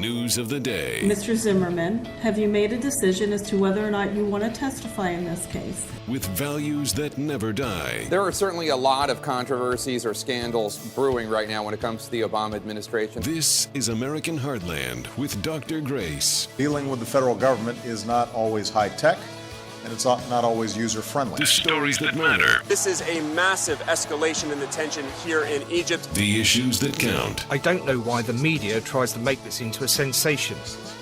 news of the day. Mr. Zimmerman, have you made a decision as to whether or not you want to testify in this case? With values that never die. There are certainly a lot of controversies or scandals brewing right now when it comes to the Obama administration. This is American Heartland with Dr. Grace. Dealing with the federal government is not always high-tech, and it's not always user-friendly. The stories that matter. This is a massive escalation in the tension here in Egypt. The issues that count. I don't know why the media tries to make this into a sensation.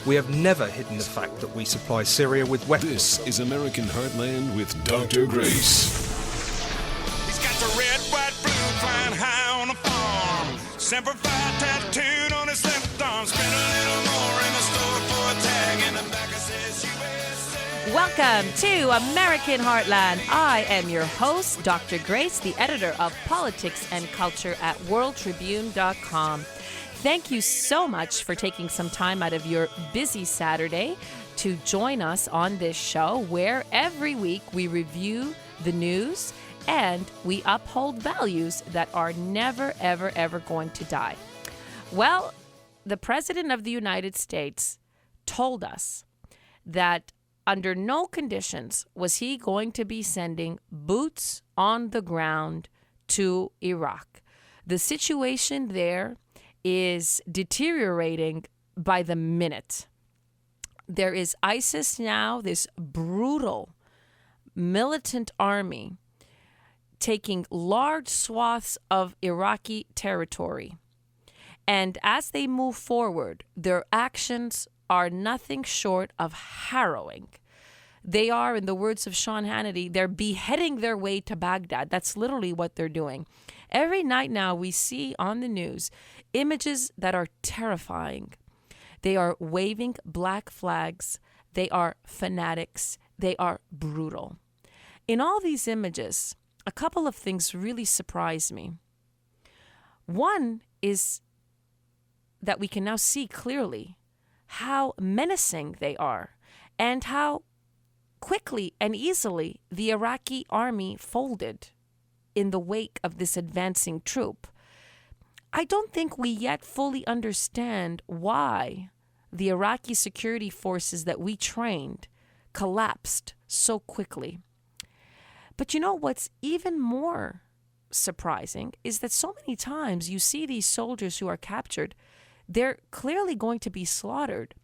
We have never hidden the fact that we supply Syria with weapons. This is American Heartland with Dr. Grace. He's got the red, white, blue flying high on a farm. Semper Fi tattooed on his left arm. Spend a little more in the store for a tag in the back that says USA. Welcome to American Heartland. I am your host, Dr. Grace, the editor of Politics and Culture at WorldTribune.com. Thank you so much for taking some time out of your busy Saturday to join us on this show where every week we review the news and we uphold values that are never, ever, ever going to die. Well, the President of the United States told us that under no conditions was he going to be sending boots on the ground to Iraq. The situation there is deteriorating by the minute. There is ISIS now, this brutal militant army taking large swaths of Iraqi territory. And as they move forward, their actions are nothing short of harrowing. They are, in the words of Sean Hannity, they're beheading their way to Baghdad. That's literally what they're doing. Every night now we see on the news images that are terrifying. They are waving black flags. They are fanatics. They are brutal. In all these images, a couple of things really surprise me. One is that we can now see clearly how menacing they are and how quickly and easily the Iraqi army folded in the wake of this advancing troop. I don't think we yet fully understand why the Iraqi security forces that we trained collapsed so quickly. But you know what's even more surprising is that so many times you see these soldiers who are captured, they're clearly going to be slaughtered.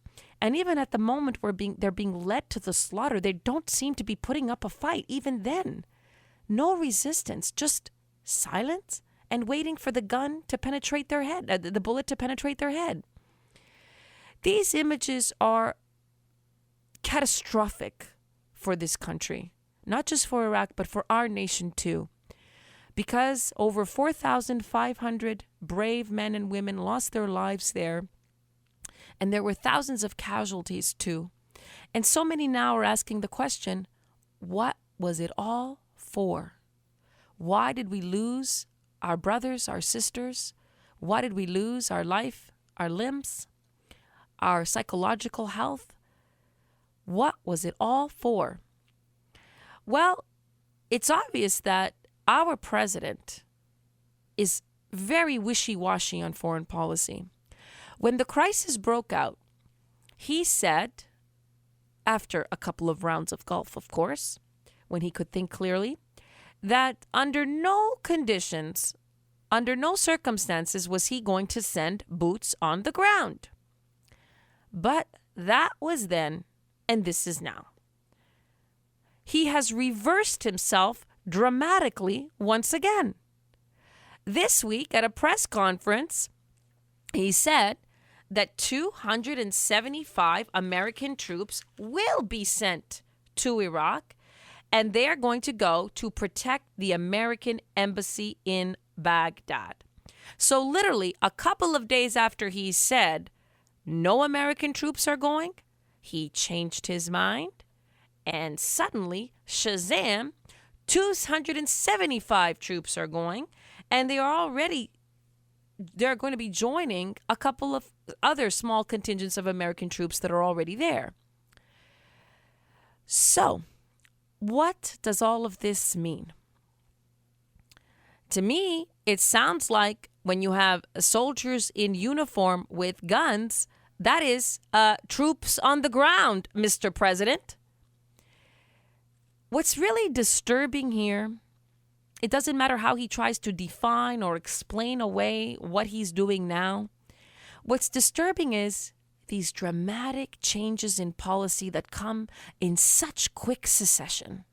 And even at the moment where they're being led to the slaughter, they don't seem to be putting up a fight. Even then, no resistance, just silence and waiting for the gun to penetrate their head, the bullet to penetrate their head. These images are catastrophic for this country, not just for Iraq, but for our nation too. Because over 4,500 brave men and women lost their lives there, and there were thousands of casualties too. And so many now are asking the question, what was it all for? Why did we lose our brothers, our sisters? Why did we lose our life, our limbs, our psychological health? What was it all for? Well, it's obvious that our president is very wishy-washy on foreign policy. When the crisis broke out, he said, after a couple of rounds of golf, of course, when he could think clearly, that under no conditions, under no circumstances was he going to send boots on the ground. But that was then, and this is now. He has reversed himself dramatically once again. This week at a press conference, he said that 275 American troops will be sent to Iraq, and they are going to go to protect the American embassy in Baghdad. So literally a couple of days after he said no American troops are going, he changed his mind, and suddenly, shazam, 275 troops are going, and they're going to be joining a couple of other small contingents of American troops that are already there. So, what does all of this mean? To me, it sounds like when you have soldiers in uniform with guns, That is troops on the ground, Mr. President. What's really disturbing here, it doesn't matter how he tries to define or explain away what he's doing now. What's disturbing is these dramatic changes in policy that come in such quick succession.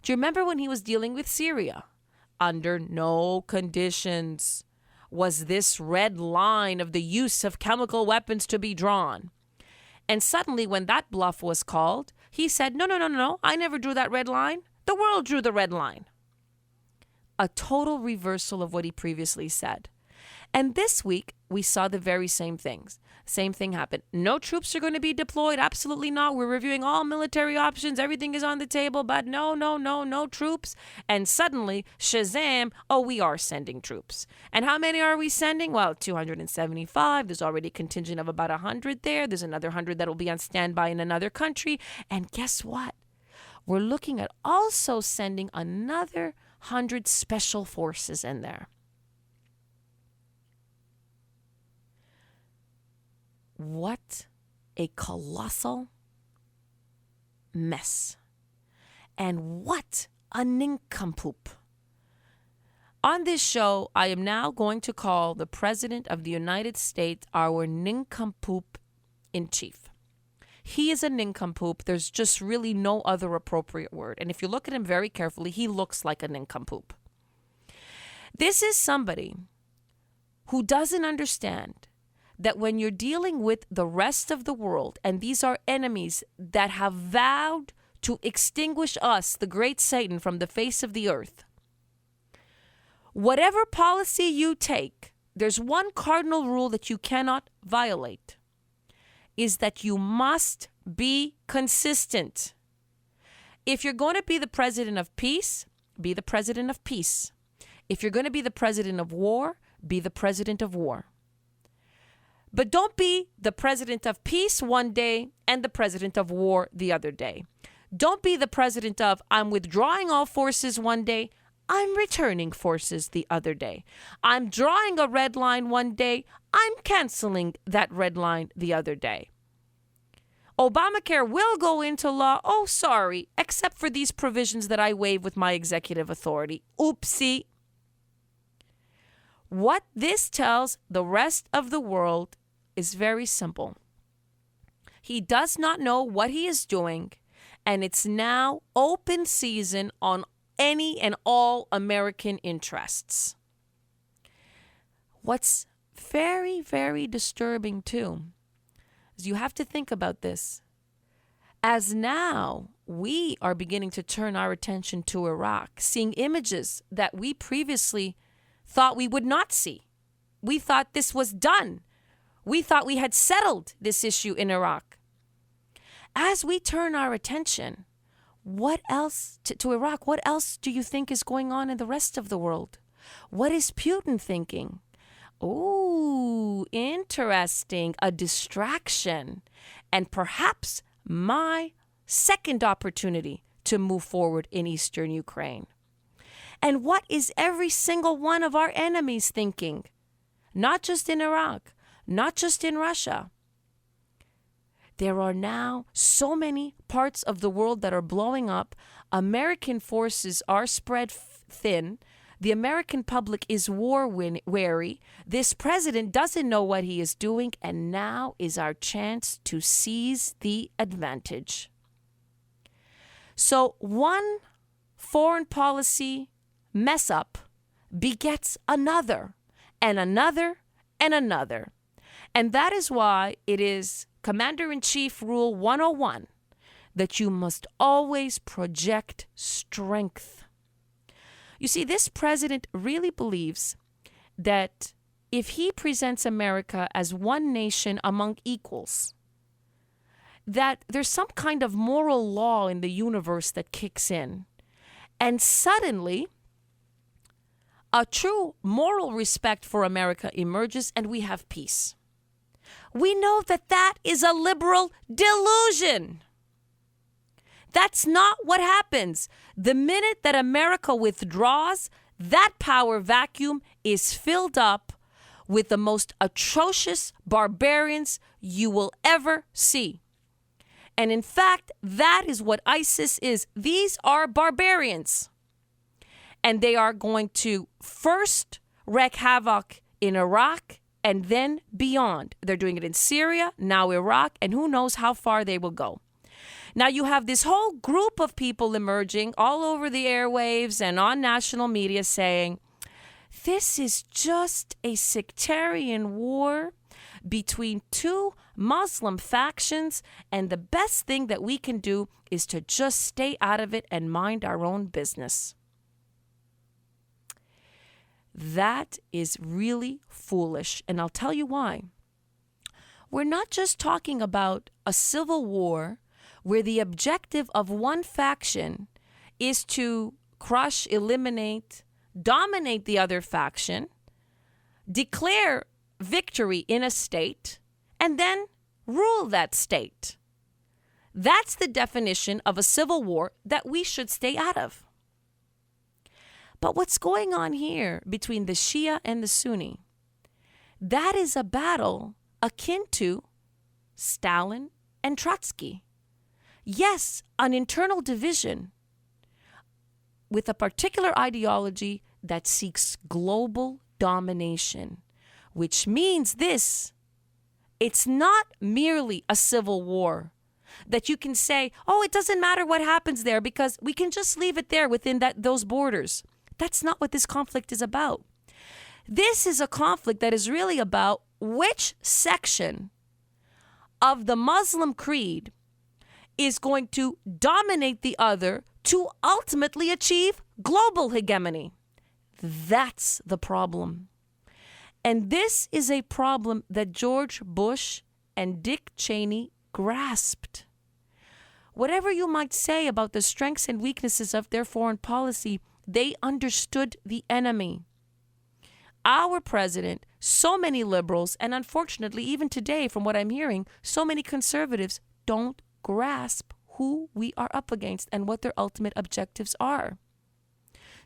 Do you remember when he was dealing with Syria? Under no conditions was this red line of the use of chemical weapons to be drawn. And suddenly when that bluff was called, he said, no, I never drew that red line. The world drew the red line. A total reversal of what he previously said. And this week, we saw the very same things. Same thing happened. No troops are going to be deployed. Absolutely not. We're reviewing all military options. Everything is on the table, but no troops. And suddenly, Shazam, we are sending troops. And how many are we sending? Well, 275. There's already a contingent of about 100 there. There's another 100 that will be on standby in another country. And guess what? We're looking at also sending another 100 special forces in there. What a colossal mess. And what a nincompoop. On this show, I am now going to call the President of the United States our nincompoop in chief. He is a nincompoop. There's just really no other appropriate word. And if you look at him very carefully, he looks like a nincompoop. This is somebody who doesn't understand that when you're dealing with the rest of the world, and these are enemies that have vowed to extinguish us, the great Satan, from the face of the earth, whatever policy you take, there's one cardinal rule that you cannot violate, is that you must be consistent. If you're going to be the president of peace, be the president of peace. If you're going to be the president of war, be the president of war. But don't be the president of peace one day and the president of war the other day. Don't be the president of I'm withdrawing all forces one day, I'm returning forces the other day. I'm drawing a red line one day, I'm canceling that red line the other day. Obamacare will go into law, sorry, except for these provisions that I waive with my executive authority. Oopsie. What this tells the rest of the world is very simple. He does not know what he is doing, and it's now open season on any and all American interests. What's very, very disturbing too is you have to think about this. As now we are beginning to turn our attention to Iraq, seeing images that we previously thought we would not see. We thought this was done. We thought we had settled this issue in Iraq. As we turn our attention, what else to Iraq? What else do you think is going on in the rest of the world? What is Putin thinking? Oh, interesting. A distraction. And perhaps my second opportunity to move forward in eastern Ukraine. And what is every single one of our enemies thinking? Not just in Iraq, not just in Russia. There are now so many parts of the world that are blowing up. American forces are spread thin. The American public is war-weary. This president doesn't know what he is doing, and now is our chance to seize the advantage. So one foreign policy mess-up begets another, and another, and another. And that is why it is Commander-in-Chief Rule 101 that you must always project strength. You see, this president really believes that if he presents America as one nation among equals, that there's some kind of moral law in the universe that kicks in. And suddenly, a true moral respect for America emerges and we have peace. We know that that is a liberal delusion. That's not what happens. The minute that America withdraws, that power vacuum is filled up with the most atrocious barbarians you will ever see. And in fact, that is what ISIS is. These are barbarians. And they are going to first wreak havoc in Iraq and then beyond. They're doing it in Syria, now Iraq, and who knows how far they will go. Now you have this whole group of people emerging all over the airwaves and on national media saying, this is just a sectarian war between two Muslim factions, and the best thing that we can do is to just stay out of it and mind our own business. That is really foolish, and I'll tell you why. We're not just talking about a civil war where the objective of one faction is to crush, eliminate, dominate the other faction, declare victory in a state, and then rule that state. That's the definition of a civil war that we should stay out of. But what's going on here between the Shia and the Sunni, that is a battle akin to Stalin and Trotsky. Yes, an internal division with a particular ideology that seeks global domination, which means this: it's not merely a civil war that you can say, oh, it doesn't matter what happens there because we can just leave it there within those borders. That's not what this conflict is about. This is a conflict that is really about which section of the Muslim creed is going to dominate the other to ultimately achieve global hegemony. That's the problem. And this is a problem that George Bush and Dick Cheney grasped. Whatever you might say about the strengths and weaknesses of their foreign policy, they understood the enemy. Our president, so many liberals, and unfortunately, even today, from what I'm hearing, so many conservatives don't grasp who we are up against and what their ultimate objectives are.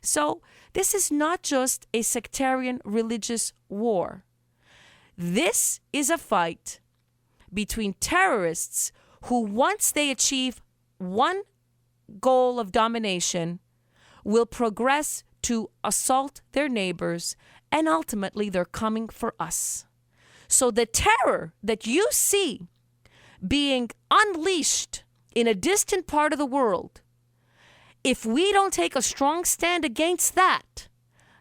So this is not just a sectarian religious war. This is a fight between terrorists who, once they achieve one goal of domination, will progress to assault their neighbors, and ultimately they're coming for us. So the terror that you see being unleashed in a distant part of the world, if we don't take a strong stand against that,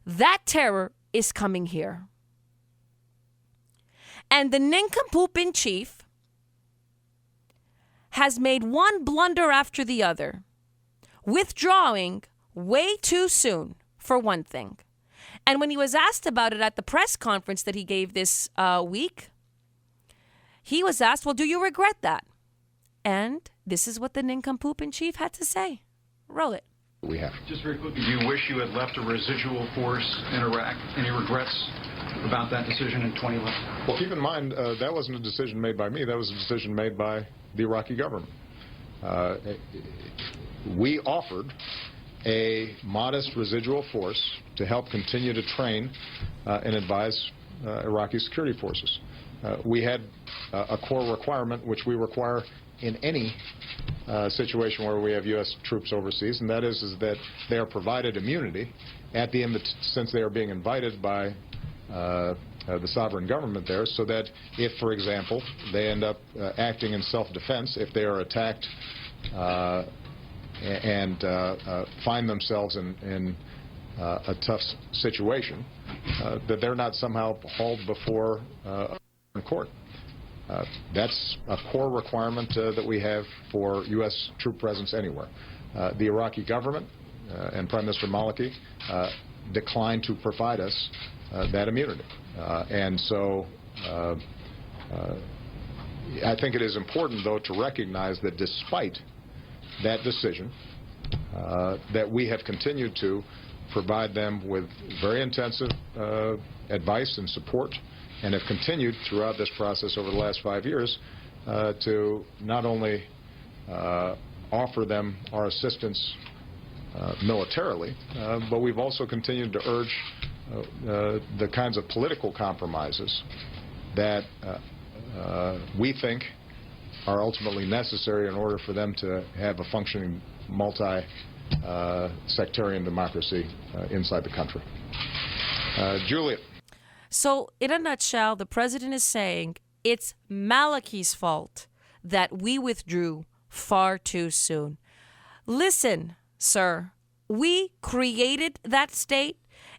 that terror is coming here. And the nincompoop in chief has made one blunder after the other, withdrawing way too soon, for one thing. And when he was asked about it at the press conference that he gave this week, he was asked, well, do you regret that? And this is what the nincompoop in chief had to say. Roll it. We have. Just very quickly, do you wish you had left a residual force in Iraq? Any regrets about that decision in 2011? Well, keep in mind, that wasn't a decision made by me. That was a decision made by the Iraqi government. We offered a modest residual force to help continue to train and advise Iraqi security forces. We had a core requirement, which we require in any situation where we have U.S. troops overseas, and that is that they are provided immunity at the since they are being invited by the sovereign government there, so that if, for example, they end up acting in self-defense, if they are attacked and find themselves in a tough situation, that they're not somehow hauled before a court. That's a core requirement that we have for U.S. troop presence anywhere. The Iraqi government and Prime Minister Maliki declined to provide us that immunity. And so I think it is important, though, to recognize that despite that decision, that we have continued to provide them with very intensive advice and support, and have continued throughout this process over the last 5 years to not only offer them our assistance militarily, but we've also continued to urge the kinds of political compromises that we think are ultimately necessary in order for them to have a functioning multi-sectarian democracy inside the country. Juliet. So, in a nutshell, the president is saying it's Malachi's fault that we withdrew far too soon. Listen, sir, we created that state,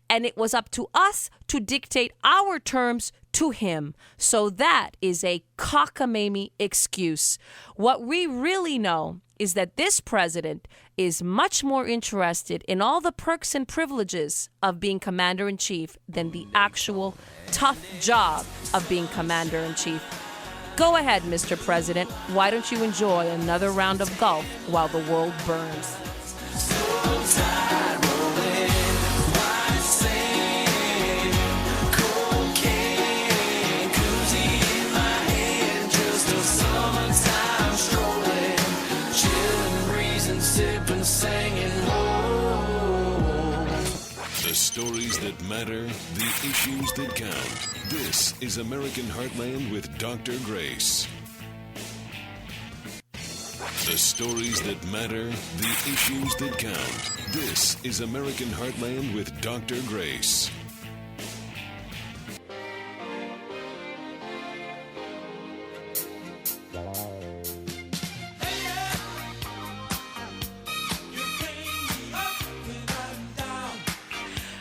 and it was up to us to dictate our terms to him. So that is a cockamamie excuse. What we really know is that this president is much more interested in all the perks and privileges of being commander-in-chief than the actual tough job of being commander-in-chief. Go ahead, Mr. President. Why don't you enjoy another round of golf while the world burns? The stories that matter, the issues that count. This is American Heartland with Dr. Grace. The stories that matter, the issues that count. This is American Heartland with Dr. Grace.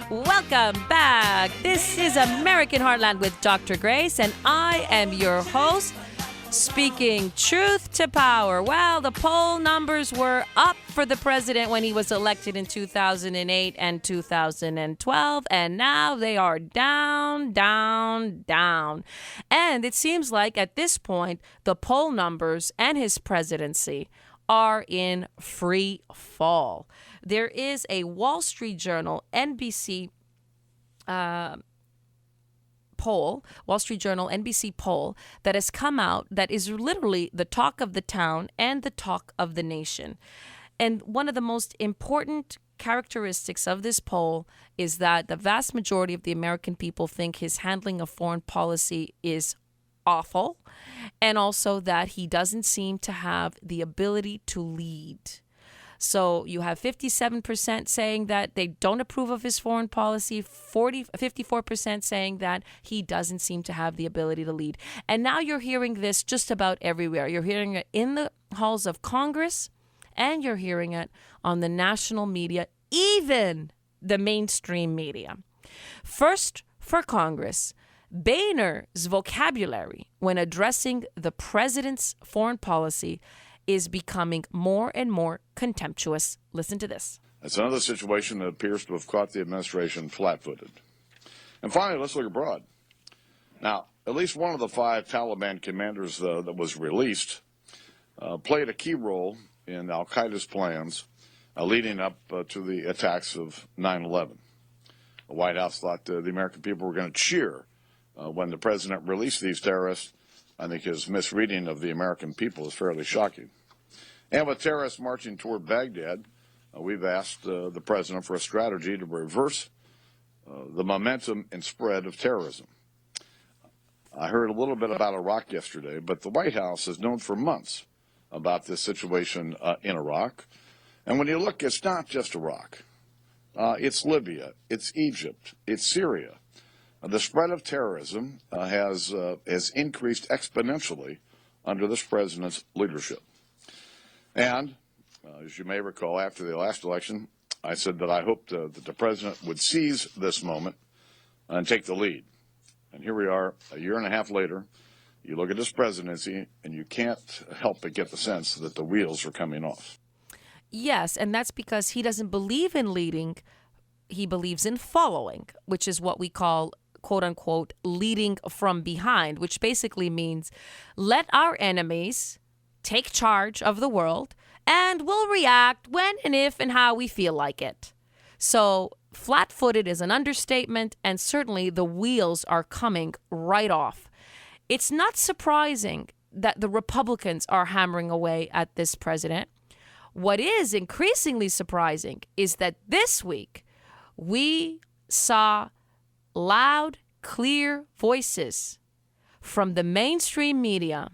Welcome back. This is American Heartland with Dr. Grace, and I am your host, speaking truth to power. Well, the poll numbers were up for the president when he was elected in 2008 and 2012, and now they are down, down, down. And it seems like at this point, the poll numbers and his presidency are in free fall. There is a Wall Street Journal, NBC poll, Wall Street Journal, NBC poll that has come out that is literally the talk of the town and the talk of the nation. And one of the most important characteristics of this poll is that the vast majority of the American people think his handling of foreign policy is awful, and also that he doesn't seem to have the ability to lead. So you have 57% saying that they don't approve of his foreign policy, 54% saying that he doesn't seem to have the ability to lead. And now you're hearing this just about everywhere. You're hearing it in the halls of Congress, and you're hearing it on the national media, even the mainstream media. First, for Congress, Boehner's vocabulary when addressing the president's foreign policy is becoming more and more contemptuous. Listen to this. It's another situation that appears to have caught the administration flat-footed. And finally, let's look abroad. Now, at least one of the 5 Taliban commanders that was released played a key role in al-Qaeda's plans leading up to the attacks of 9/11. The White House thought the American people were going to cheer when the president released these terrorists. I think his misreading of the American people is fairly shocking. And with terrorists marching toward Baghdad, we've asked the president for a strategy to reverse the momentum and spread of terrorism. I heard a little bit about Iraq yesterday, but the White House has known for months about this situation in Iraq. And when you look, it's not just Iraq. It's Libya, it's Egypt, it's Syria. The spread of terrorism has increased exponentially under this president's leadership. And as you may recall, after the last election, I said that I hoped that the president would seize this moment and take the lead. And here we are, a year and a half later. You look at this presidency, and you can't help but get the sense that the wheels are coming off. Yes, and that's because he doesn't believe in leading. He believes in following, which is what we call, quote unquote, leading from behind, which basically means let our enemies take charge of the world and we'll react when and if and how we feel like it. So flat-footed is an understatement, and certainly the wheels are coming right off. It's not surprising that the Republicans are hammering away at this president. What is increasingly surprising is that this week we saw loud, clear voices from the mainstream media,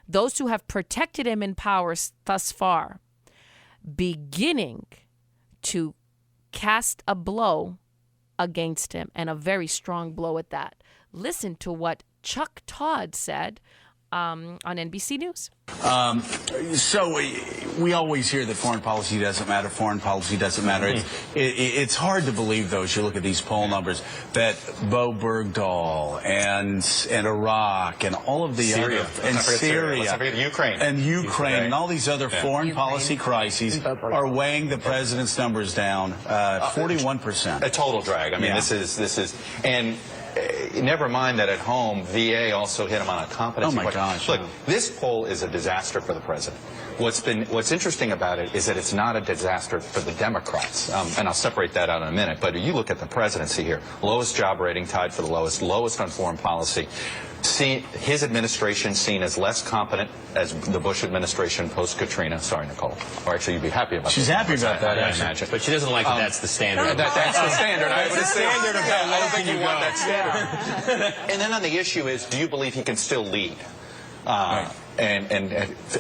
those who have protected him in power thus far, beginning to cast a blow against him, and a very strong blow at that. Listen to what Chuck Todd said on NBC News. So we always hear that foreign policy doesn't matter. Foreign policy doesn't matter. It's hard to believe, though, as you look at these poll numbers, that Bo Bergdahl and Iraq and all of the other, and Syria, Ukraine and all these other foreign policy crises are weighing the president's numbers down 41%. A total drag. I mean, this is and. Never mind that at home, VA also hit him on a competency question. Gosh. Look, this poll is a disaster for the president. What's interesting about it is that it's not a disaster for the Democrats, and I'll separate that out in a minute. But you look at the presidency here: lowest job rating, tied for the lowest on foreign policy. His administration seen as less competent as the Bush administration post-Katrina. Sorry, Nicole. Or actually, you'd be happy about that. She's happy about that, I imagine. But she doesn't like that that's the standard. That's the standard. I would say I don't think you want that standard. And then on the issue is, do you believe he can still lead? And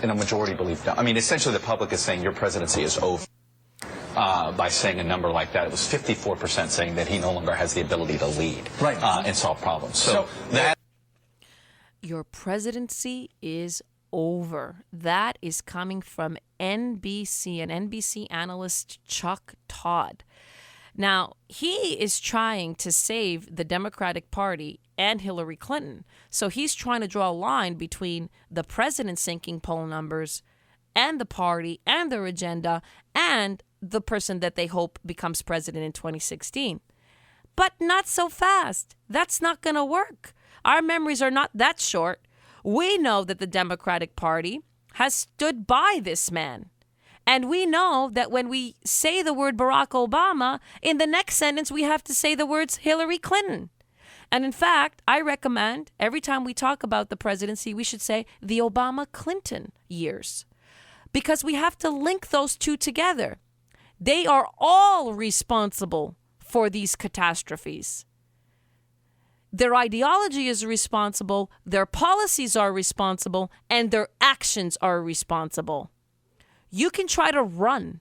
a majority believe no. I mean, essentially, the public is saying your presidency is over. By saying a number like that, it was 54% saying that he no longer has the ability to lead and solve problems. So that. Your presidency is over. That is coming from NBC, an NBC analyst, Chuck Todd. Now, he is trying to save the Democratic Party and Hillary Clinton. So he's trying to draw a line between the president sinking poll numbers and the party and their agenda and the person that they hope becomes president in 2016. But not so fast. That's not going to work. Our memories are not that short. We know that the Democratic Party has stood by this man. And we know that when we say the word Barack Obama, in the next sentence we have to say the words Hillary Clinton. And in fact, I recommend every time we talk about the presidency, we should say the Obama-Clinton years. Because we have to link those two together. They are all responsible for these catastrophes. Their ideology is responsible, their policies are responsible, and their actions are responsible. You can try to run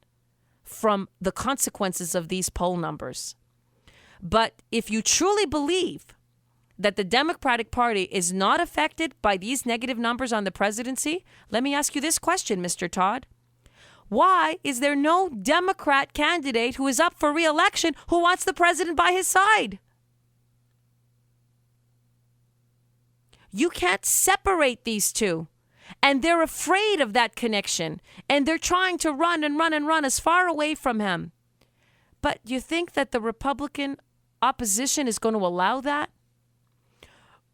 from the consequences of these poll numbers. But if you truly believe that the Democratic Party is not affected by these negative numbers on the presidency, let me ask you this question, Mr. Todd. Why is there no Democrat candidate who is up for re-election who wants the president by his side? You can't separate these two. And they're afraid of that connection. And they're trying to run and run and run as far away from him. But you think that the Republican opposition is going to allow that?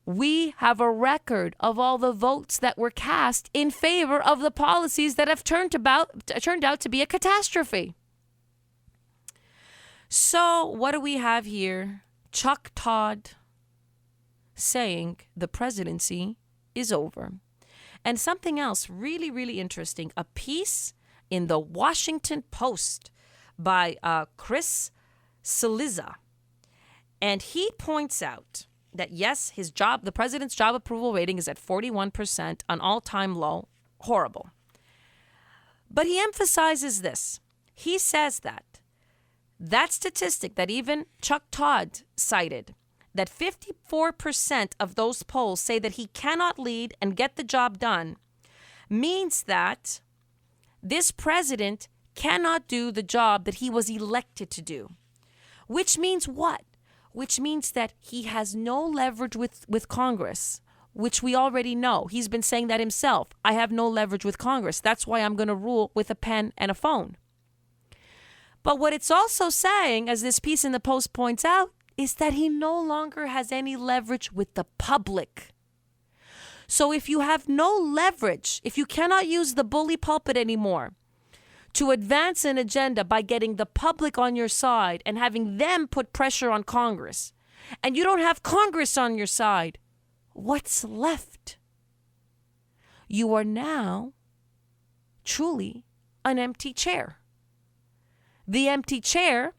We have a record of all the votes that were cast in favor of the policies that have turned out to be a catastrophe. So what do we have here? Chuck Todd saying the presidency is over. And something else really, really interesting, a piece in the Washington Post by Chris Cillizza. And he points out that, yes, the president's job approval rating is at 41%, an all-time low, horrible. But he emphasizes this. He says that statistic that even Chuck Todd cited, that 54% of those polls say that he cannot lead and get the job done, means that this president cannot do the job that he was elected to do. Which means what? Which means that he has no leverage with Congress, which we already know. He's been saying that himself. I have no leverage with Congress. That's why I'm going to rule with a pen and a phone. But what it's also saying, as this piece in the Post points out, is that he no longer has any leverage with the public. So if you have no leverage, if you cannot use the bully pulpit anymore to advance an agenda by getting the public on your side and having them put pressure on Congress, and you don't have Congress on your side, what's left? You are now truly an empty chair. The empty chair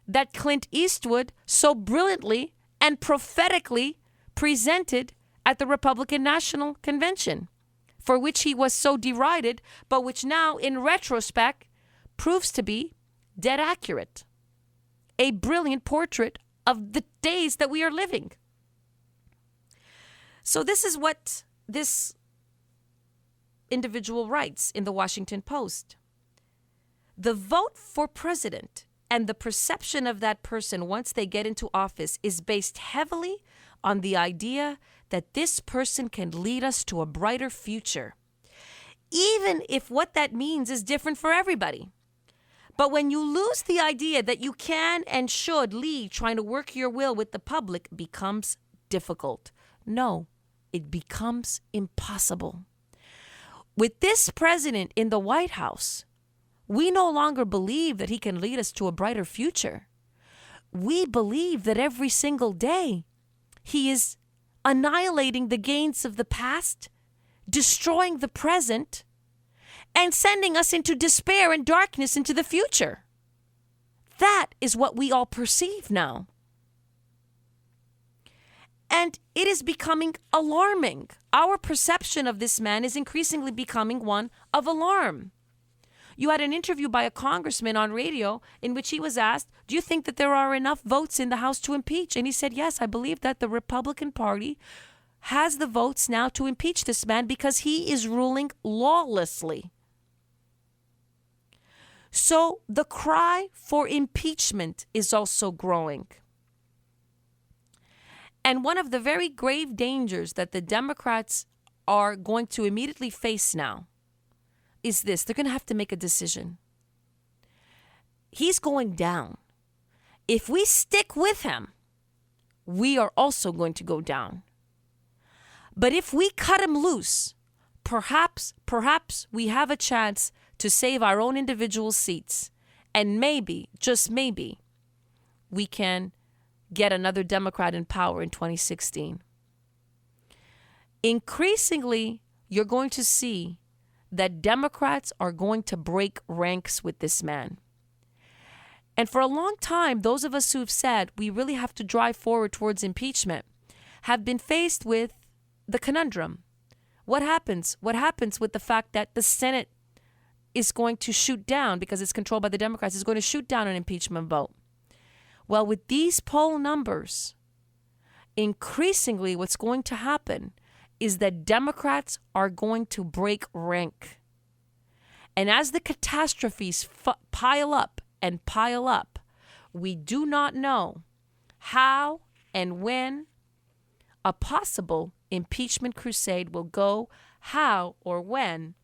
that Clint Eastwood so brilliantly and prophetically presented at the Republican National Convention, for which he was so derided, but which now, in retrospect, proves to be dead accurate. A brilliant portrait of the days that we are living. So this is what this individual writes in the Washington Post. The vote for president and the perception of that person once they get into office is based heavily on the idea that this person can lead us to a brighter future, even if what that means is different for everybody. But when you lose the idea that you can and should lead, trying to work your will with the public becomes difficult. No, it becomes impossible. With this president in the White House, we no longer believe that he can lead us to a brighter future. We believe that every single day he is annihilating the gains of the past, destroying the present, and sending us into despair and darkness into the future. That is what we all perceive now. And it is becoming alarming. Our perception of this man is increasingly becoming one of alarm. You had an interview by a congressman on radio in which he was asked, do you think that there are enough votes in the House to impeach? And he said, yes, I believe that the Republican Party has the votes now to impeach this man because he is ruling lawlessly. So the cry for impeachment is also growing. And one of the very grave dangers that the Democrats are going to immediately face now is this. They're going to have to make a decision. He's going down. If we stick with him, we are also going to go down. But if we cut him loose, perhaps we have a chance to save our own individual seats. And maybe, just maybe, we can get another Democrat in power in 2016. Increasingly, you're going to see that Democrats are going to break ranks with this man. And for a long time, those of us who've said we really have to drive forward towards impeachment have been faced with the conundrum. What happens? What happens with the fact that the Senate is going to shoot down, because it's controlled by the Democrats, is going to shoot down an impeachment vote? Well, with these poll numbers, increasingly what's going to happen is that Democrats are going to break rank. And as the catastrophes pile up and pile up, we do not know how and when a possible impeachment crusade will go, how or when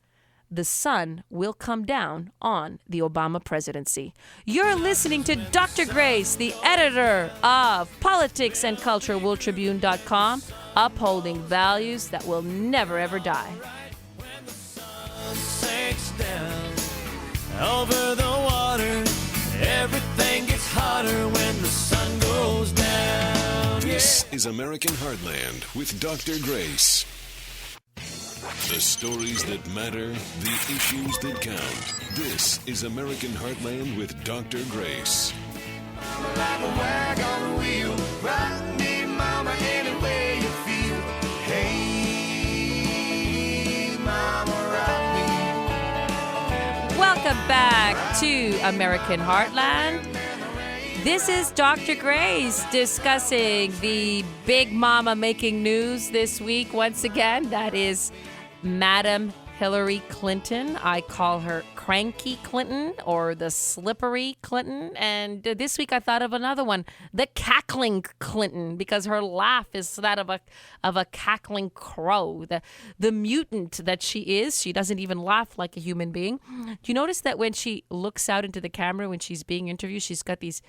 the sun will come down on the Obama presidency. You're listening to Dr. Grace, the editor of Politics and Culture, WorldTribune.com, upholding values that will never, ever die. When the sun sinks down over the water, everything gets hotter when the sun goes down. This is American Heartland with Dr. Grace. The stories that matter, the issues that count. This is American Heartland with Dr. Grace. Like a wag on the wheel, ride me, mama, any way you feel. Hey, mama, ride me. Welcome back to American Heartland. This is Dr. Grace discussing the big mama making news this week. Once again, that is Madam Hillary Clinton. I call her Cranky Clinton or the Slippery Clinton. And this week I thought of another one, the Cackling Clinton, because her laugh is that of a cackling crow. The mutant that she is, she doesn't even laugh like a human being. Do you notice that when she looks out into the camera when she's being interviewed, she's got these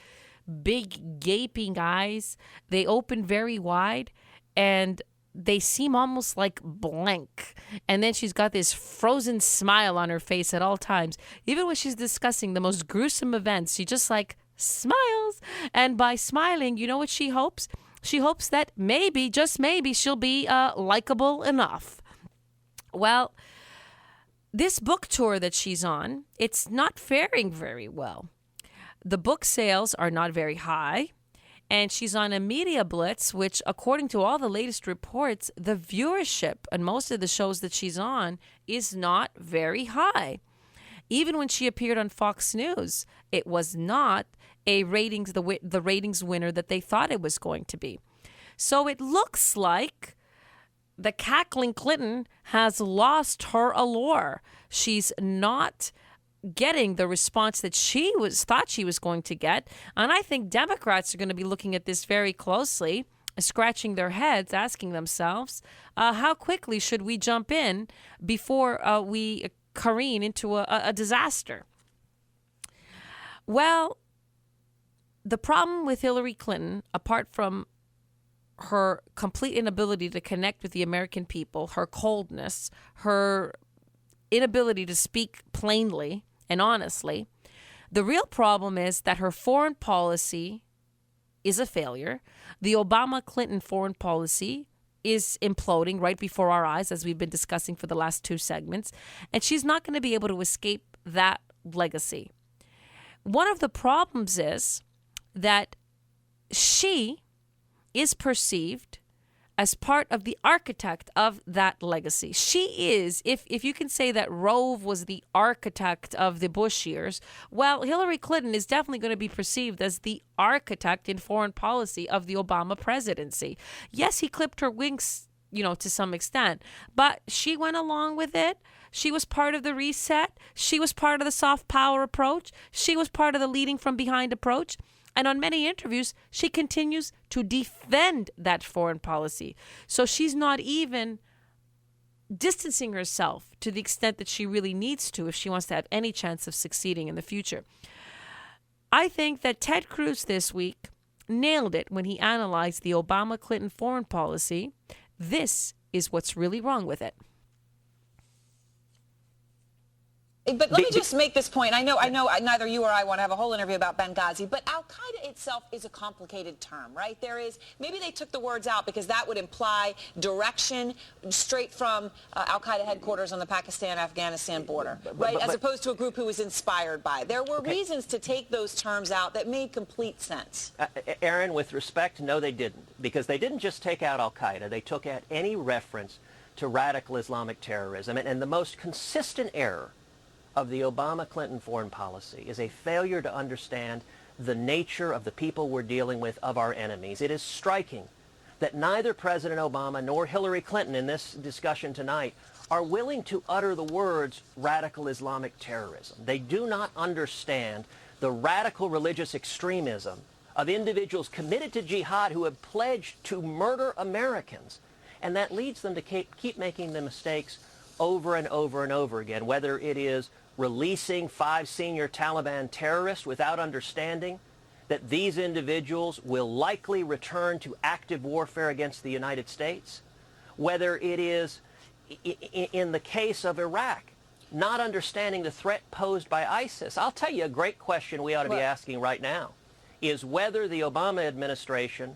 big gaping eyes. They open very wide and they seem almost like blank. And then she's got this frozen smile on her face at all times. Even when she's discussing the most gruesome events, she just like smiles. And by smiling, you know what she hopes? She hopes that maybe, just maybe, she'll be likable enough. Well, this book tour that she's on, it's not faring very well. The book sales are not very high. And she's on a media blitz, which, according to all the latest reports, the viewership on most of the shows that she's on is not very high. Even when she appeared on Fox News, it was not the ratings winner that they thought it was going to be. So it looks like the cackling Clinton has lost her allure. She's not getting the response that she thought she was going to get. And I think Democrats are going to be looking at this very closely, scratching their heads, asking themselves, how quickly should we jump in before we careen into a disaster? Well, the problem with Hillary Clinton, apart from her complete inability to connect with the American people, her coldness, her inability to speak plainly and honestly, the real problem is that her foreign policy is a failure. The Obama-Clinton foreign policy is imploding right before our eyes, as we've been discussing for the last 2 segments, and she's not going to be able to escape that legacy. One of the problems is that she is perceived as part of the architect of that legacy. She is, if you can say that Rove was the architect of the Bush years, well, Hillary Clinton is definitely going to be perceived as the architect in foreign policy of the Obama presidency. Yes, he clipped her wings, to some extent, but she went along with it. She was part of the reset. She was part of the soft power approach. She was part of the leading from behind approach. And on many interviews, she continues to defend that foreign policy. So she's not even distancing herself to the extent that she really needs to if she wants to have any chance of succeeding in the future. I think that Ted Cruz this week nailed it when he analyzed the Obama-Clinton foreign policy. This is what's really wrong with it. But let me just make this point. I know neither you or I want to have a whole interview about Benghazi, but al-Qaeda itself is a complicated term, right? Maybe they took the words out because that would imply direction straight from al-Qaeda headquarters on the Pakistan-Afghanistan border, right? As opposed to a group who was inspired by it. There were reasons to take those terms out that made complete sense. Aaron, with respect, no, they didn't. Because they didn't just take out al-Qaeda. They took out any reference to radical Islamic terrorism. And the most consistent error of the Obama-Clinton foreign policy is a failure to understand the nature of the people we're dealing with, of our enemies. It is striking that neither President Obama nor Hillary Clinton in this discussion tonight are willing to utter the words radical Islamic terrorism. They do not understand the radical religious extremism of individuals committed to jihad who have pledged to murder Americans. And that leads them to keep making the mistakes over and over and over again, whether it is releasing 5 senior Taliban terrorists without understanding that these individuals will likely return to active warfare against the United States, whether it is in the case of Iraq, not understanding the threat posed by ISIS. I'll tell you a great question we ought to be asking right now is whether the Obama administration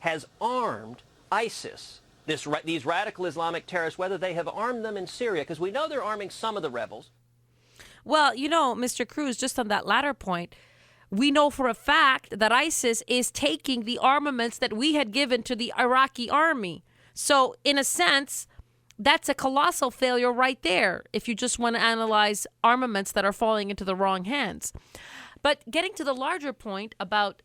has armed ISIS, these radical Islamic terrorists, whether they have armed them in Syria, because we know they're arming some of the rebels. Well, Mr. Cruz, just on that latter point, we know for a fact that ISIS is taking the armaments that we had given to the Iraqi army. So, in a sense, that's a colossal failure right there if you just want to analyze armaments that are falling into the wrong hands. But getting to the larger point about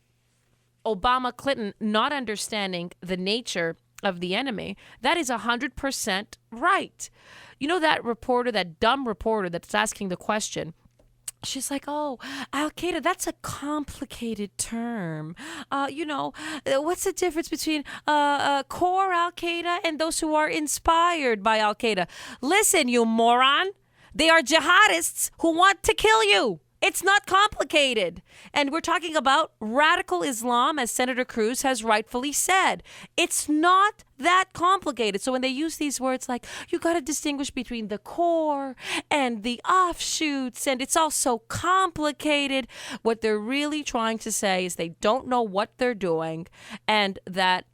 Obama-Clinton not understanding the nature of the enemy, that is 100% right. That reporter, that dumb reporter that's asking the question, she's like, oh, al-Qaeda, that's a complicated term. What's the difference between core al-Qaeda and those who are inspired by al-Qaeda? Listen, you moron. They are jihadists who want to kill you. It's not complicated. And we're talking about radical Islam, as Senator Cruz has rightfully said. It's not that complicated. So when they use these words like, you got to distinguish between the core and the offshoots, and it's all so complicated, what they're really trying to say is they don't know what they're doing and that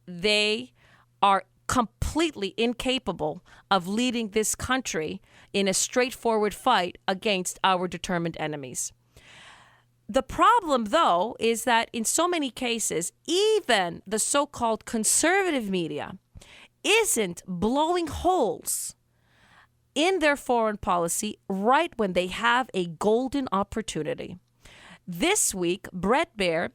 they are completely incapable of leading this country in a straightforward fight against our determined enemies. The problem, though, is that in so many cases, even the so-called conservative media isn't blowing holes in their foreign policy right when they have a golden opportunity. This week, Bret Baier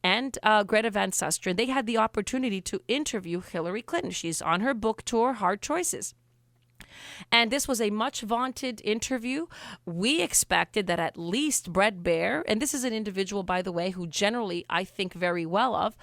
and Greta Van Susteren, they had the opportunity to interview Hillary Clinton. She's on her book tour, Hard Choices. And this was a much vaunted interview. We expected that at least Bret Baier, and this is an individual, by the way, who generally I think very well of,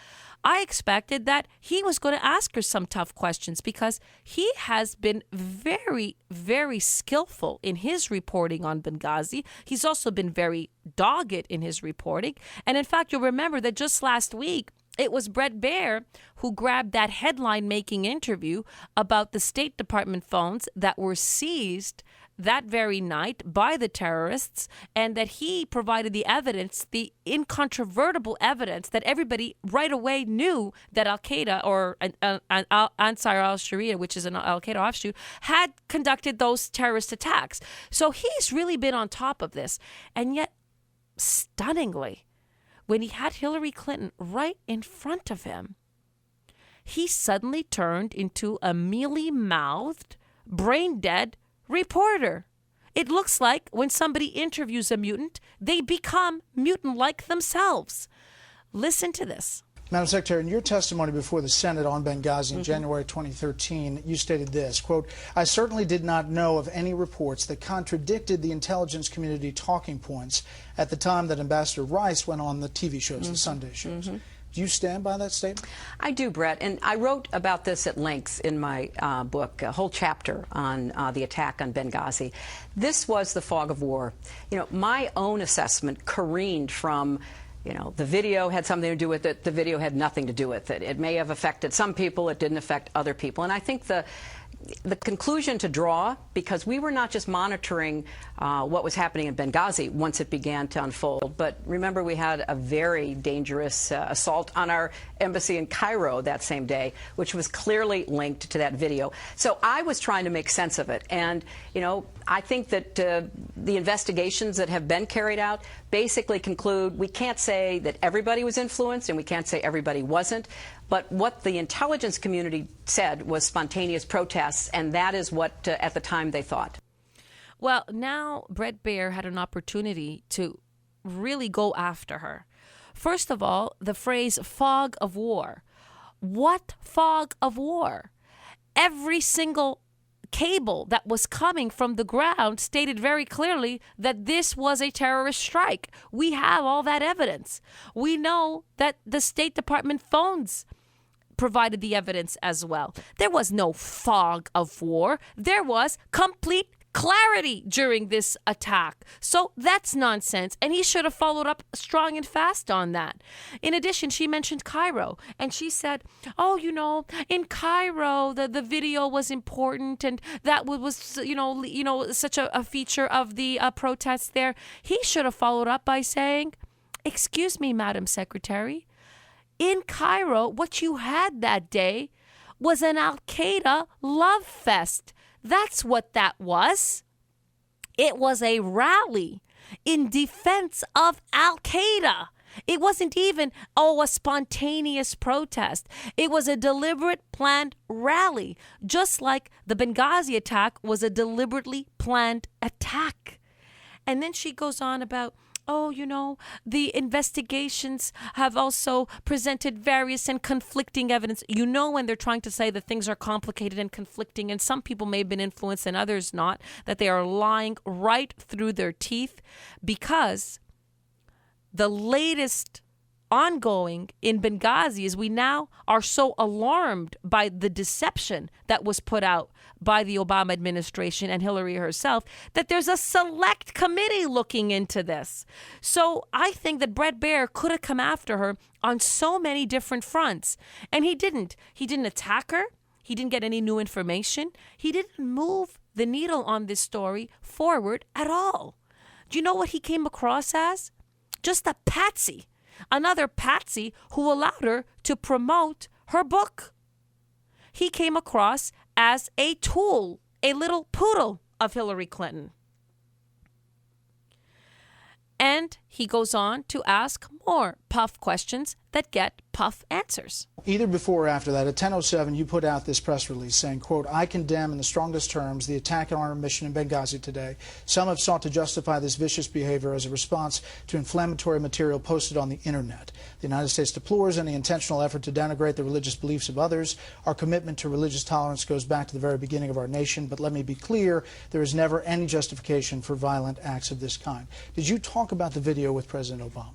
I expected that he was going to ask her some tough questions because he has been very, very skillful in his reporting on Benghazi. He's also been very dogged in his reporting. And in fact, you'll remember that just last week, it was Bret Baier who grabbed that headline-making interview about the State Department phones that were seized that very night by the terrorists, and that he provided the evidence, the incontrovertible evidence that everybody right away knew that Al-Qaeda or Ansar al-Sharia, which is an Al-Qaeda offshoot, had conducted those terrorist attacks. So he's really been on top of this. And yet, stunningly, when he had Hillary Clinton right in front of him, he suddenly turned into a mealy-mouthed, brain-dead reporter. It looks like when somebody interviews a mutant, they become mutant-like themselves. Listen to this. Madam Secretary, in your testimony before the Senate on Benghazi in January 2013, you stated this, quote, "I certainly did not know of any reports that contradicted the intelligence community talking points at the time that Ambassador Rice went on the TV shows, the Sunday shows." Do you stand by that statement? I do, Brett, and I wrote about this at length in my book, a whole chapter on the attack on Benghazi. This was the fog of war. You know, my own assessment careened from, you know, the video had something to do with it, the video had nothing to do with it. It may have affected some people, it didn't affect other people. And I think the conclusion to draw, because we were not just monitoring what was happening in Benghazi once it began to unfold, but remember we had a very dangerous assault on our embassy in Cairo that same day, which was clearly linked to that video. So I was trying to make sense of it. And, you know, I think that the investigations that have been carried out basically conclude we can't say that everybody was influenced and we can't say everybody wasn't. But what the intelligence community said was spontaneous protests, and that is what, at the time, they thought. Well, now Bret Baier had an opportunity to really go after her. First of all, the phrase fog of war. What fog of war? Every single cable that was coming from the ground stated very clearly that this was a terrorist strike. We have all that evidence. We know that the State Department phones provided the evidence as well. There was no fog of war. There was complete clarity during this attack. So that's nonsense. And he should have followed up strong and fast on that. In addition, she mentioned Cairo. And she said, oh, you know, in Cairo, the video was important. And that was, you know, such a feature of the protests there. He should have followed up by saying, excuse me, Madam Secretary, in Cairo, what you had that day was an Al-Qaeda love fest. That's what that was. It was a rally in defense of Al-Qaeda. It wasn't even, a spontaneous protest. It was a deliberate, planned rally, just like the Benghazi attack was a deliberately planned attack. And then she goes on about, oh, you know, the investigations have also presented various and conflicting evidence. You know, when they're trying to say that things are complicated and conflicting, and some people may have been influenced and others not, that they are lying right through their teeth, because the latest ongoing in Benghazi is we now are so alarmed by the deception that was put out by the Obama administration and Hillary herself that there's a select committee looking into this. So I think that Bret Baier could have come after her on so many different fronts, and he didn't. He didn't attack her. He didn't get any new information. He didn't move the needle on this story forward at all. Do you know what he came across as? Just a patsy. Another patsy who allowed her to promote her book. He came across as a tool, a little poodle of Hillary Clinton. And he goes on to ask more puff questions that get puff answers. Either before or after that, at 10:07, you put out this press release saying, quote, I condemn in the strongest terms the attack on our mission in Benghazi today. Some have sought to justify this vicious behavior as a response to inflammatory material posted on the internet. The United States deplores any intentional effort to denigrate the religious beliefs of others. Our commitment to religious tolerance goes back to the very beginning of our nation, but let me be clear, there is never any justification for violent acts of this kind. Did you talk about the video with President Obama?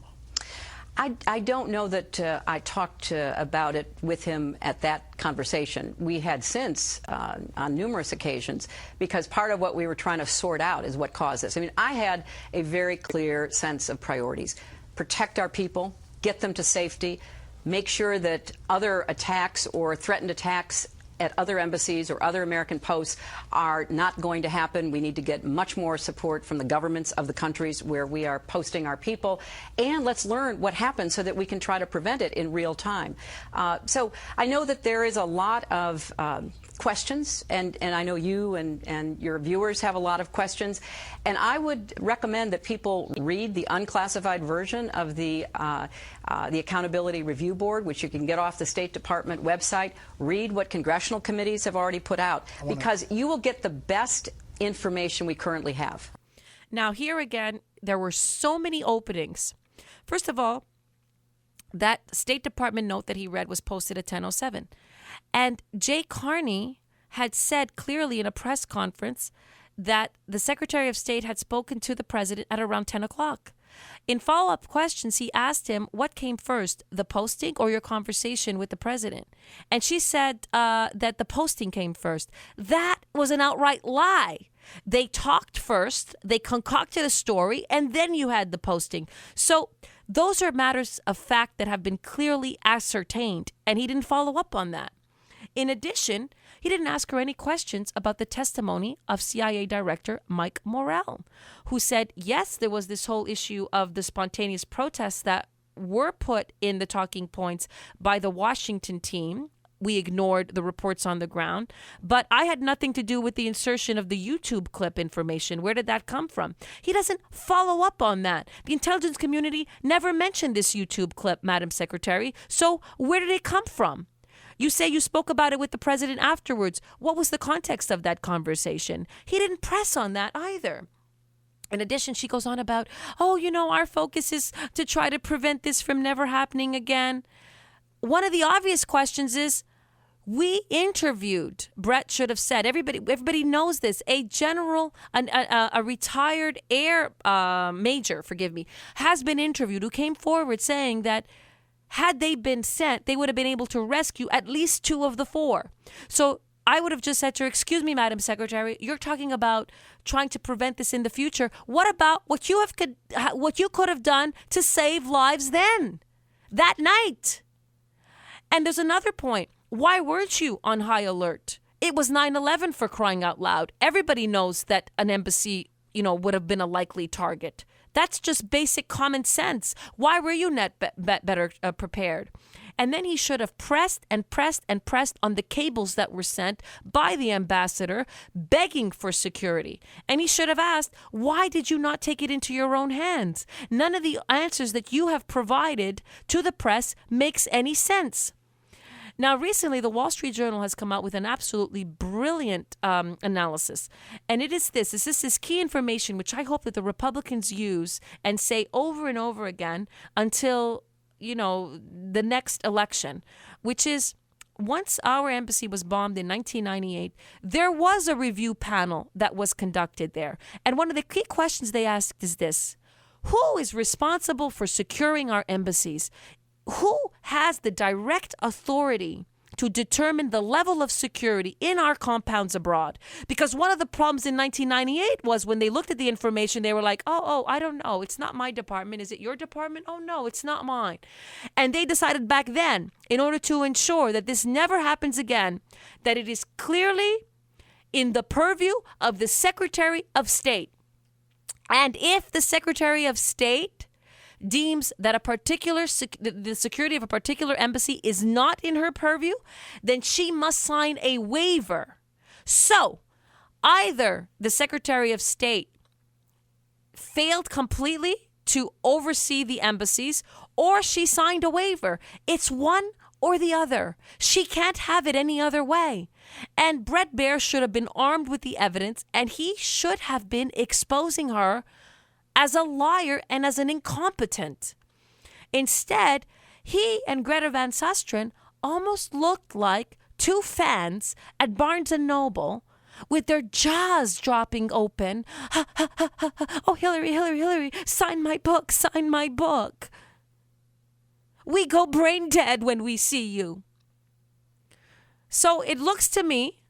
I don't know that I talked about it with him at that conversation. We had since on numerous occasions, because part of what we were trying to sort out is what caused this. I mean, I had a very clear sense of priorities. Protect our people, get them to safety, make sure that other attacks or threatened attacks at other embassies or other American posts are not going to happen. We need to get much more support from the governments of the countries where we are posting our people. And let's learn what happened so that we can try to prevent it in real time. So I know that there is a lot of questions, and I know you and your viewers have a lot of questions. And I would recommend that people read the unclassified version of the Accountability Review Board, which you can get off the State Department website. Read what congressional committees have already put out, because you will get the best information we currently have. Now, here again, there were so many openings. First of all, that State Department note that he read was posted at 10:07. And Jay Carney had said clearly in a press conference that the Secretary of State had spoken to the president at around 10 o'clock. In follow-up questions, he asked him, what came first, the posting or your conversation with the president? And she said that the posting came first. That was an outright lie. They talked first, they concocted a story, and then you had the posting. So those are matters of fact that have been clearly ascertained, and he didn't follow up on that. In addition, he didn't ask her any questions about the testimony of CIA Director Mike Morell, who said, yes, there was this whole issue of the spontaneous protests that were put in the talking points by the Washington team. We ignored the reports on the ground, but I had nothing to do with the insertion of the YouTube clip information. Where did that come from? He doesn't follow up on that. The intelligence community never mentioned this YouTube clip, Madam Secretary. So where did it come from? You say you spoke about it with the president afterwards. What was the context of that conversation? He didn't press on that either. In addition, she goes on about, our focus is to try to prevent this from never happening again. One of the obvious questions is, we interviewed, Brett should have said, everybody knows this, a general, a retired air major, has been interviewed, who came forward saying that had they been sent, they would have been able to rescue at least 2 of the 4. So I would have just said to her, excuse me, Madam Secretary, you're talking about trying to prevent this in the future. What about what you could have done to save lives then, that night? And there's another point. Why weren't you on high alert? It was 9/11, for crying out loud. Everybody knows that an embassy, would have been a likely target. That's just basic common sense. Why were you not better prepared? And then he should have pressed and pressed and pressed on the cables that were sent by the ambassador, begging for security. And he should have asked, why did you not take it into your own hands? None of the answers that you have provided to the press makes any sense. Now, recently, the Wall Street Journal has come out with an absolutely brilliant analysis. And it is this. This is this key information, which I hope that the Republicans use and say over and over again until, the next election, which is, once our embassy was bombed in 1998, there was a review panel that was conducted there. And one of the key questions they asked is this: who is responsible for securing our embassies? Who has the direct authority to determine the level of security in our compounds abroad? Because one of the problems in 1998 was when they looked at the information, they were like, oh, I don't know. It's not my department. Is it your department? Oh, no, it's not mine. And they decided back then, in order to ensure that this never happens again, that it is clearly in the purview of the Secretary of State. And if the Secretary of State deems that the security of a particular embassy is not in her purview, then she must sign a waiver. So either the Secretary of State failed completely to oversee the embassies, or she signed a waiver. It's one or the other. She can't have it any other way. And Bret Baier should have been armed with the evidence, and he should have been exposing her as a liar and as an incompetent. Instead, he and Greta Van Susteren almost looked like two fans at Barnes & Noble with their jaws dropping open. Oh, Hillary, sign my book, sign my book. We go brain dead when we see you. So it looks to me,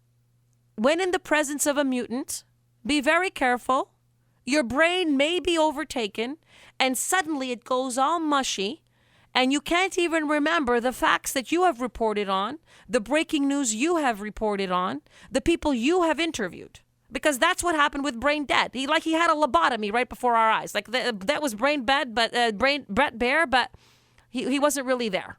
when in the presence of a mutant, be very careful. Your brain may be overtaken, and suddenly it goes all mushy, and you can't even remember the facts that you have reported on, the breaking news you have reported on, the people you have interviewed. Because that's what happened with Brain Dead. He had a lobotomy right before our eyes. Like that was Brain Bad, but Bret Baier, but he wasn't really there.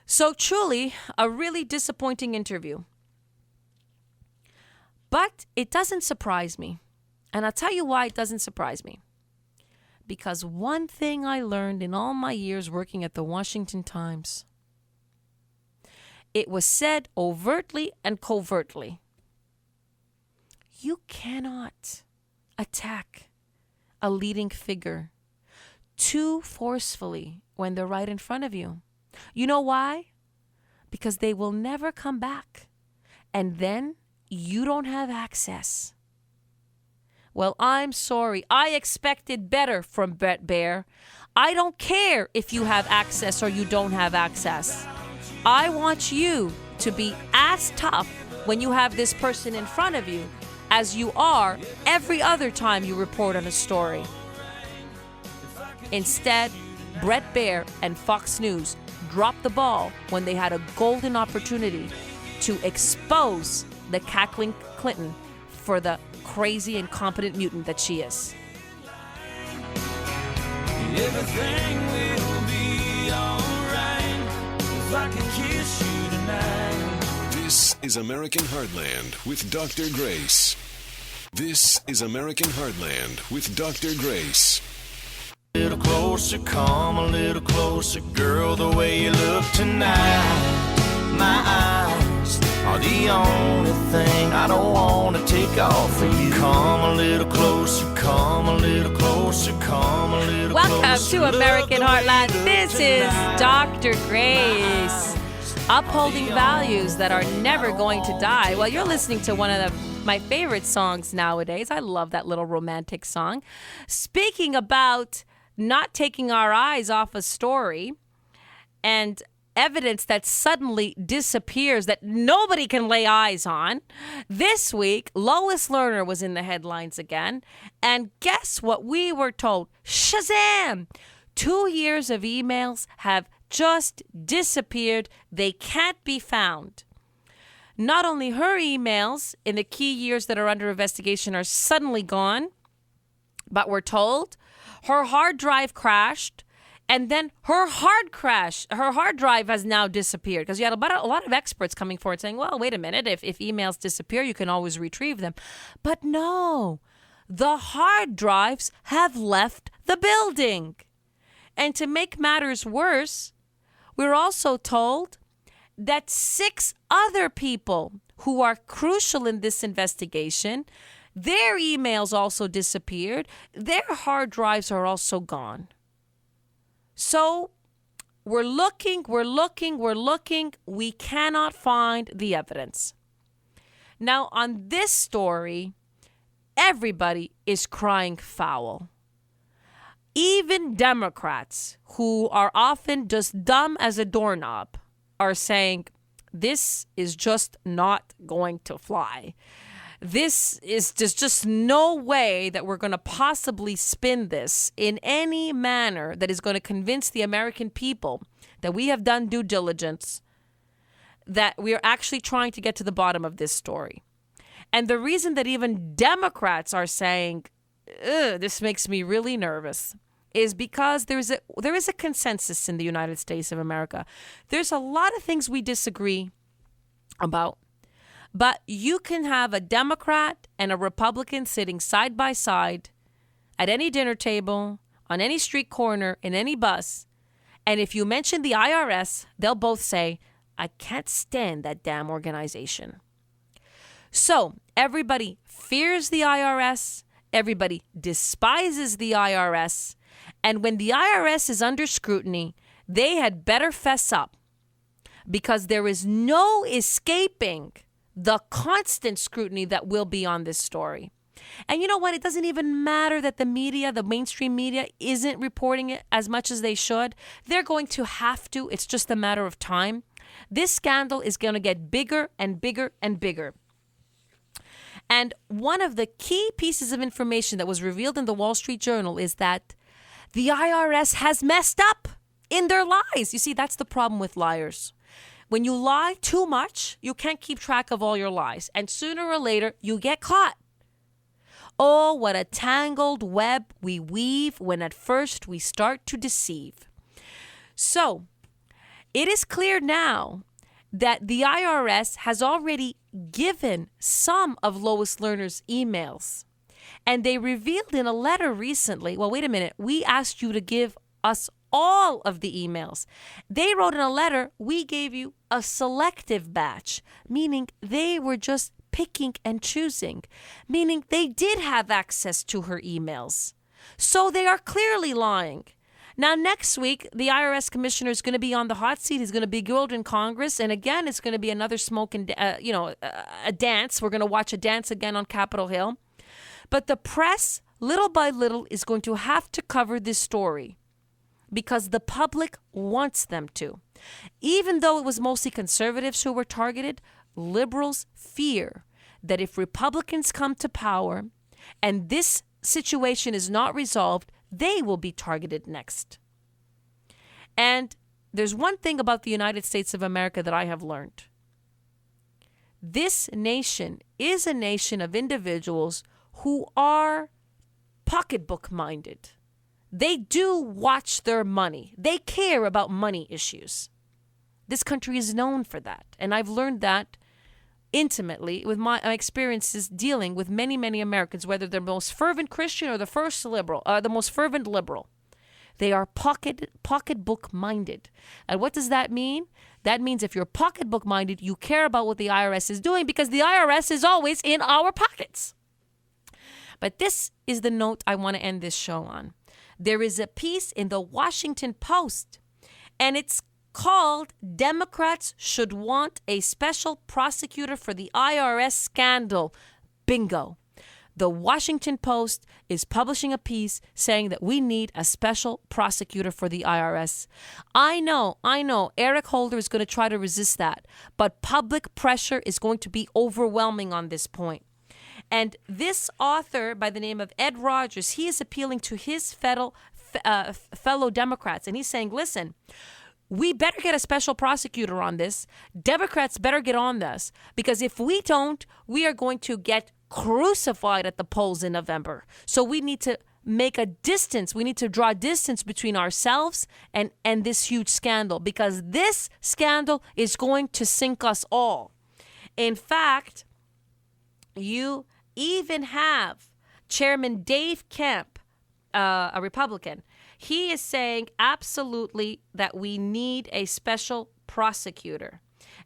So truly, a really disappointing interview. But it doesn't surprise me. And I'll tell you why it doesn't surprise me. Because one thing I learned in all my years working at the Washington Times, it was said overtly and covertly. You cannot attack a leading figure too forcefully when they're right in front of you. You know why? Because they will never come back. And then you don't have access. Well, I'm sorry. I expected better from Bret Baier. I don't care if you have access or you don't have access. I want you to be as tough when you have this person in front of you as you are every other time you report on a story. Instead, Bret Baier and Fox News dropped the ball when they had a golden opportunity to expose the cackling Clinton for the crazy, incompetent mutant that she is. Everything will be alright if I can kiss you tonight. This is American Heartland with Dr. Grace. This is American Heartland with Dr. Grace. A little closer, come a little closer, girl, the way you look tonight. My eyes are the only thing I don't want to take off for you. Come a little closer, come a little closer, come a little closer. Welcome to American Heartland. This is Dr. Grace, upholding values that are never going to die. Well, you're listening to one of my favorite songs nowadays. I love that little romantic song. Speaking about not taking our eyes off a story and evidence that suddenly disappears that nobody can lay eyes on. This week, Lois Lerner was in the headlines again. And guess what we were told? Shazam! 2 years of emails have just disappeared. They can't be found. Not only her emails in the key years that are under investigation are suddenly gone, but we're told her hard drive crashed, and then her hard drive has now disappeared, because you had a lot of experts coming forward saying, well, wait a minute, if emails disappear, you can always retrieve them. But no, the hard drives have left the building. And to make matters worse, we're also told that 6 other people who are crucial in this investigation, their emails also disappeared. Their hard drives are also gone. So we're looking. We cannot find the evidence. Now, on this story, everybody is crying foul. Even Democrats, who are often just dumb as a doorknob, are saying, this is just not going to fly. There's just no way that we're going to possibly spin this in any manner that is going to convince the American people that we have done due diligence, that we are actually trying to get to the bottom of this story. And the reason that even Democrats are saying, this makes me really nervous, is because there is a consensus in the United States of America. There's a lot of things we disagree about. But you can have a Democrat and a Republican sitting side by side at any dinner table, on any street corner, in any bus. And if you mention the IRS, they'll both say, I can't stand that damn organization. So everybody fears the IRS. Everybody despises the IRS. And when the IRS is under scrutiny, they had better fess up, because there is no escaping the constant scrutiny that will be on this story. And you know what? It doesn't even matter that the media, the mainstream media, isn't reporting it as much as they should. They're going to have to. It's just a matter of time. This scandal is going to get bigger and bigger and bigger. And one of the key pieces of information that was revealed in the Wall Street Journal is that the IRS has messed up in their lies. You see, that's the problem with liars. When you lie too much, you can't keep track of all your lies. And sooner or later, you get caught. Oh, what a tangled web we weave when at first we start to deceive. So, it is clear now that the IRS has already given some of Lois Lerner's emails. And they revealed in a letter recently, well, wait a minute, we asked you to give us all of the emails. They wrote in a letter, we gave you a selective batch, meaning they were just picking and choosing, meaning they did have access to her emails. So they are clearly lying. Now, next week, the IRS commissioner is going to be on the hot seat. He's going to be grilled in Congress. And again, it's going to be another smoke and, a dance. We're going to watch a dance again on Capitol Hill. But the press, little by little, is going to have to cover this story because the public wants them to. Even though it was mostly conservatives who were targeted, liberals fear that if Republicans come to power and this situation is not resolved, they will be targeted next. And there's one thing about the United States of America that I have learned. This nation is a nation of individuals who are pocketbook minded. They do watch their money. They care about money issues. This country is known for that. And I've learned that intimately with my experiences dealing with many, many Americans, whether they're the most fervent Christian or the most fervent liberal. They are pocketbook minded. And what does that mean? That means if you're pocketbook minded, you care about what the IRS is doing because the IRS is always in our pockets. But this is the note I want to end this show on. There is a piece in the Washington Post, and it's called Democrats Should Want a Special Prosecutor for the IRS Scandal. Bingo. The Washington Post is publishing a piece saying that we need a special prosecutor for the IRS. I know, Eric Holder is going to try to resist that, but public pressure is going to be overwhelming on this point. And this author by the name of Ed Rogers, he is appealing to his fellow Democrats, and he's saying, listen, we better get a special prosecutor on this. Democrats better get on this, because if we don't, we are going to get crucified at the polls in November. So we need to make a distance. We need to draw distance between ourselves and this huge scandal, because this scandal is going to sink us all. In fact, you even have Chairman Dave Kemp, a Republican. He is saying absolutely that we need a special prosecutor.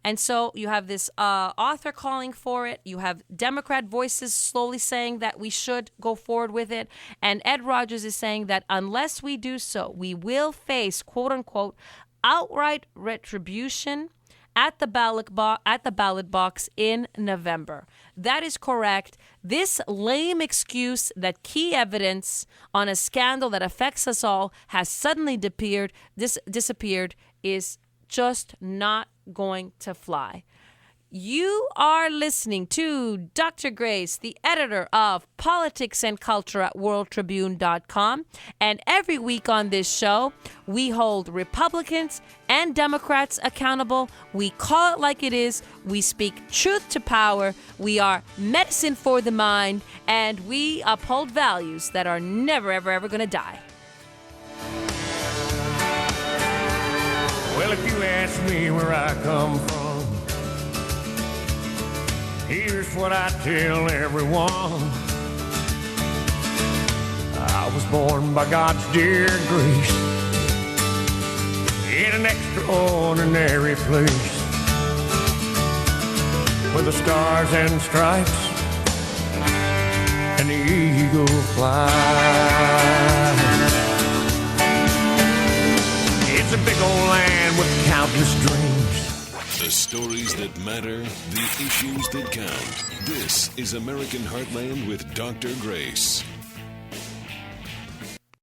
And so you have this author calling for it. You have Democrat voices slowly saying that we should go forward with it. And Ed Rogers is saying that unless we do so, we will face, quote unquote, outright retribution at the ballot box in November. That is correct. This lame excuse that key evidence on a scandal that affects us all has suddenly disappeared is just not going to fly. You are listening to Dr. Grace, the editor of Politics and Culture at WorldTribune.com. And every week on this show, we hold Republicans and Democrats accountable. We call it like it is. We speak truth to power. We are medicine for the mind. And we uphold values that are never, ever, ever going to die. Well, if you ask me where I come from, Here's what I tell everyone. I was born by God's dear grace in an extraordinary place where the stars and stripes and the eagle fly. It's a big old land with countless dreams. The stories that matter, the issues that count. This is American Heartland with Dr. Grace.